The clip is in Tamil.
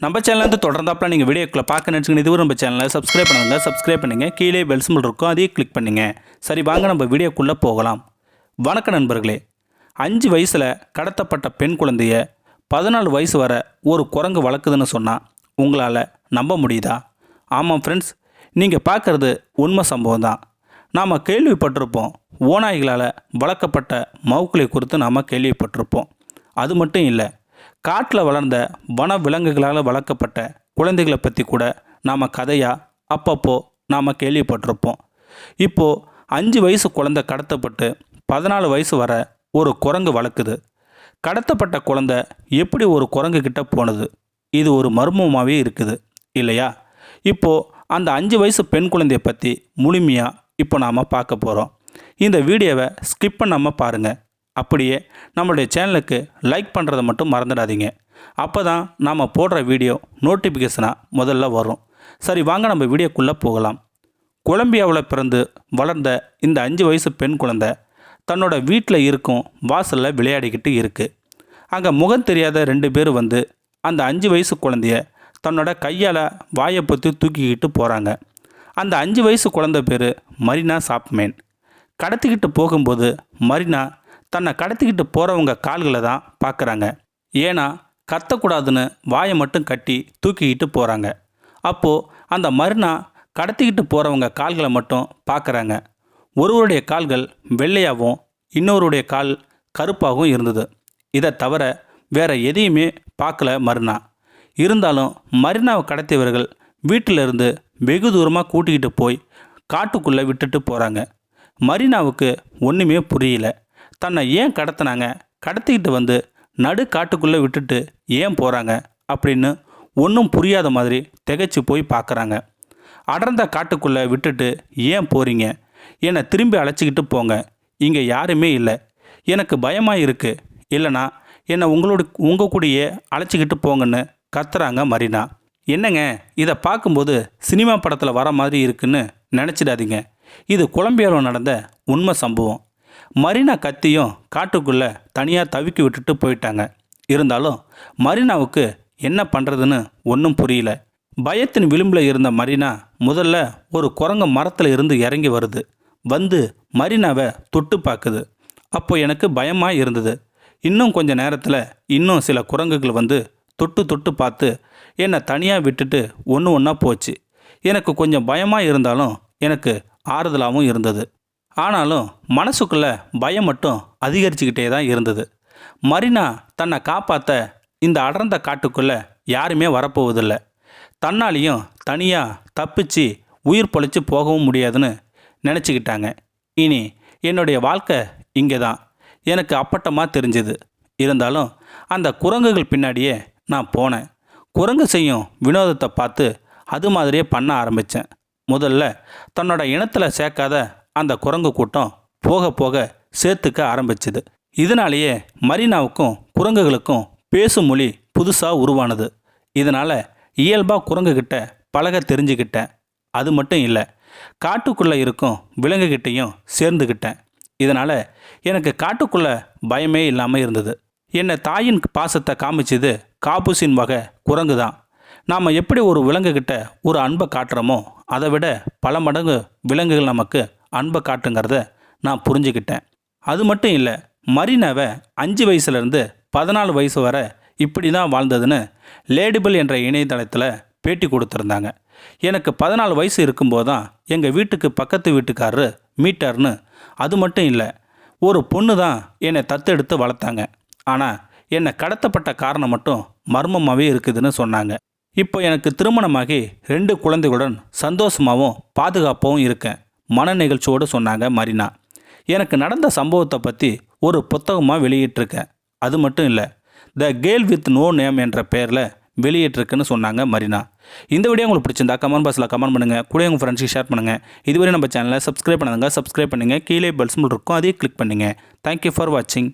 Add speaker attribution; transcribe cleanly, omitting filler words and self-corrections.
Speaker 1: நம்ம சேனல் தொடர்ந்தாப்புல நீங்கள் வீடியோக்குள்ள பார்க்க நினச்சிங்க இதுவரை நம்ம சேனலை சப்ஸ்கிரைப் பண்ணுங்கள் கீழே பெல் சிம்பல் இருக்கும் அதையும் கிளிக் பண்ணுங்கள். சரி வாங்க நம்ம வீடியோக்குள்ளே போகலாம். வணக்கம் நண்பர்களே. 5 வயசில் கடத்தப்பட்ட பெண் குழந்தைய 14 வயசு வரை ஒரு குரங்கு வளர்க்குதுன்னு சொன்னால் உங்களால் நம்ப முடியுதா? ஆமாம் ஃப்ரெண்ட்ஸ், நீங்கள் பார்க்குறது உண்மை சம்பவம் தான். நாம் கேள்விப்பட்டிருப்போம், ஓநாய்களால் வளர்க்கப்பட்ட மவுக்களை குறித்து நாம் கேள்விப்பட்டிருப்போம். அது மட்டும் இல்லை, காட்டில் வளர்ந்த வன விலங்குகளால் வளர்க்கப்பட்ட குழந்தைகளை பற்றி கூட நாம் கதையாக அப்பப்போ நாம் கேள்விப்பட்டிருப்போம். இப்போது 5 வயசு குழந்தை கடத்தப்பட்டு 14 வயசு வரை ஒரு குரங்கு வளர்க்குது. கடத்தப்பட்ட குழந்தை எப்படி ஒரு குரங்கு கிட்ட போனது? இது ஒரு மர்மமாகவே இருக்குது இல்லையா? இப்போது அந்த 5 வயசு பெண் குழந்தையை பற்றி முழுமையாக இப்போ நாம் பார்க்க போகிறோம். இந்த வீடியோவை ஸ்கிப் பண்ணாமல் பாருங்கள். அப்படியே நம்மளுடைய சேனலுக்கு லைக் பண்ணுறதை மட்டும் மறந்துடாதீங்க. அப்போ தான் நாம் போடுற வீடியோ நோட்டிஃபிகேஷனாக முதல்ல வரும். சரி வாங்க நம்ம வீடியோக்குள்ளே போகலாம். கொலம்பியாவில் பிறந்து வளர்ந்த இந்த 5 வயசு பெண் குழந்தை தன்னோட வீட்டில் இருக்கும் வாசலில் விளையாடிக்கிட்டு இருக்குது. அங்கே முகம் தெரியாத 2 பேர் வந்து அந்த 5 வயசு குழந்தைய தன்னோட கையால் வாயை பொத்தி தூக்கிக்கிட்டு போகிறாங்க. அந்த 5 வயசு குழந்தை பேர் மரினா சாப்மேன். கடத்திக்கிட்டு போகும்போது மரினா தன்னை கடத்திக்கிட்டு போகிறவங்க கால்களை தான் பார்க்குறாங்க. ஏன்னா கத்தக்கூடாதுன்னு வாயை மட்டும் கட்டி தூக்கிக்கிட்டு போகிறாங்க. அப்போது அந்த மரினா கடத்திக்கிட்டு போகிறவங்க கால்களை மட்டும் பார்க்குறாங்க. ஒருவருடைய கால்கள் வெள்ளையாகவும் இன்னொருடைய கால் கருப்பாகவும் இருந்தது. இதை தவிர வேறு எதையுமே பார்க்கல மரினா. இருந்தாலும் மரினாவை கடத்தியவர்கள் வீட்டிலிருந்து வெகு தூரமாக கூட்டிக்கிட்டு போய் காட்டுக்குள்ளே விட்டுட்டு போகிறாங்க. மரினாவுக்கு ஒன்றுமே புரியல. தன்னை ஏன் கடத்தினாங்க, கடத்திக்கிட்டு வந்து நடு காட்டுக்குள்ளே விட்டுட்டு ஏன் போகிறாங்க அப்படின்னு ஒன்றும் புரியாத மாதிரி திகைச்சு போய் பார்க்குறாங்க. அடர்ந்த காட்டுக்குள்ளே விட்டுட்டு ஏன் போகிறீங்க? என்னை திரும்பி அழைச்சிக்கிட்டு போங்க, இங்கே யாருமே இல்லை, எனக்கு பயமாக இருக்குது, இல்லைனா என்னை உங்கள் கூடயே அழைச்சிக்கிட்டு போங்கன்னு கத்துறாங்க மரினா. என்னங்க, இதை பார்க்கும்போது சினிமா படத்தில் வர மாதிரி இருக்குன்னு நினச்சிடாதீங்க. இது கொலம்பியாவில் நடந்த உண்மை சம்பவம். மரினா கத்தியும் காட்டுக்குள்ளே தனியாக தவிக்கி விட்டுட்டு போயிட்டாங்க. இருந்தாலும் மரினாவுக்கு என்ன பண்ணுறதுன்னு ஒன்றும் புரியல. பயத்தின் விளிம்பில் இருந்த மரினா முதல்ல ஒரு குரங்கு மரத்தில் இருந்து இறங்கி வருது. வந்து மரினாவை தொட்டு பார்க்குது. அப்போ எனக்கு பயமாக இருந்தது. இன்னும் கொஞ்சம் நேரத்தில் இன்னும் சில குரங்குகள் வந்து தொட்டு பார்த்து என்னை தனியாக விட்டுட்டு ஒன்றா போச்சு. எனக்கு கொஞ்சம் பயமாக இருந்தாலும் எனக்கு ஆறுதலாகவும் இருந்தது. ஆனாலும் மனசுக்குள்ளே பயம் மட்டும் அதிகரிச்சுக்கிட்டே தான் இருந்தது. மரினா தன்னை காப்பாற்ற இந்த அடர்ந்த காட்டுக்குள்ளே யாருமே வரப்போவதில்லை. தன்னாலையும் தனியாக தப்பிச்சு உயிர் பொழைச்சி போகவும் முடியாதுன்னு நினச்சிக்கிட்டாங்க. இனி என்னுடைய வாழ்க்கை இங்கே தான் எனக்கு அப்பட்டமாக தெரிஞ்சுது. இருந்தாலும் அந்த குரங்குகள் பின்னாடியே நான் போனேன். குரங்கு செய்யும் வினோதத்தை பார்த்து அது மாதிரியே பண்ண ஆரம்பித்தேன். முதல்ல தன்னோட இனத்தில் சேர்க்காத அந்த குரங்கு கூட்டம் போக போக சேர்த்துக்க ஆரம்பிச்சுது. இதனாலேயே மரினாவுக்கும் குரங்குகளுக்கும் பேசும் மொழி புதுசாக உருவானது. இதனால் இயல்பாக குரங்குகிட்ட பழக தெரிஞ்சுக்கிட்டேன். அது மட்டும் இல்லை, காட்டுக்குள்ளே இருக்கும் விலங்குகிட்டையும் சேர்ந்துக்கிட்டேன். இதனால் எனக்கு காட்டுக்குள்ளே பயமே இல்லாமல் இருந்தது. என்னை தாயின் பாசத்தை காமிச்சது காபூசின் வகை குரங்கு தான். நாம் எப்படி ஒரு விலங்குகிட்ட ஒரு அன்பை காட்டுறோமோ அதை விட பல மடங்கு விலங்குகள் நமக்கு அன்பை காட்டுங்கிறத நான் புரிஞ்சுக்கிட்டேன். அது மட்டும் இல்லை, மரினாவை 5 வயசுலேருந்து 14 வயசு வரை இப்படி தான் வாழ்ந்ததுன்னு லேடிபிள் என்ற இணையதளத்தில் பேட்டி கொடுத்துருந்தாங்க. எனக்கு 14 வயசு இருக்கும்போது தான் எங்கள் வீட்டுக்கு பக்கத்து வீட்டுக்காரரு மீட்டார்னு. அது மட்டும் இல்லை, ஒரு பொண்ணு தான் என்னை தத்தெடுத்து வளர்த்தாங்க. ஆனால் என்னை கடத்தப்பட்ட காரணம் மட்டும் மர்மமாகவே இருக்குதுன்னு சொன்னாங்க. இப்போ எனக்கு திருமணமாகி 2 குழந்தைகளுடன் சந்தோஷமாகவும் பாதுகாப்பாகவும் இருக்கேன் மன நிகழ்ச்சியோடு சொன்னாங்க மரினா. எனக்கு நடந்த சம்பவத்தை பற்றி ஒரு புத்தகமாக வெளியிட்டிருக்கேன். அது மட்டும் இல்லை, the girl with no name என்ற பெயரில் வெளியிட்டிருக்குன்னு சொன்னாங்க மரினா. இந்த வீடியோ உங்களுக்கு பிடிச்சிருந்தா கமெண்ட் பாக்ஸில் கமெண்ட் பண்ணுங்கள், கூட உங்கள் ஃப்ரெண்ட்ஸுக்கு ஷேர் பண்ணுங்கள். இதுவரை நம்ம சேனலை சப்ஸ்கிரைப் பண்ணுங்கள். கீழே பெல் சிம்பல் இருக்கும், அதையும் கிளிக் பண்ணுங்கள். தேங்க்யூ ஃபார் வாட்சிங்.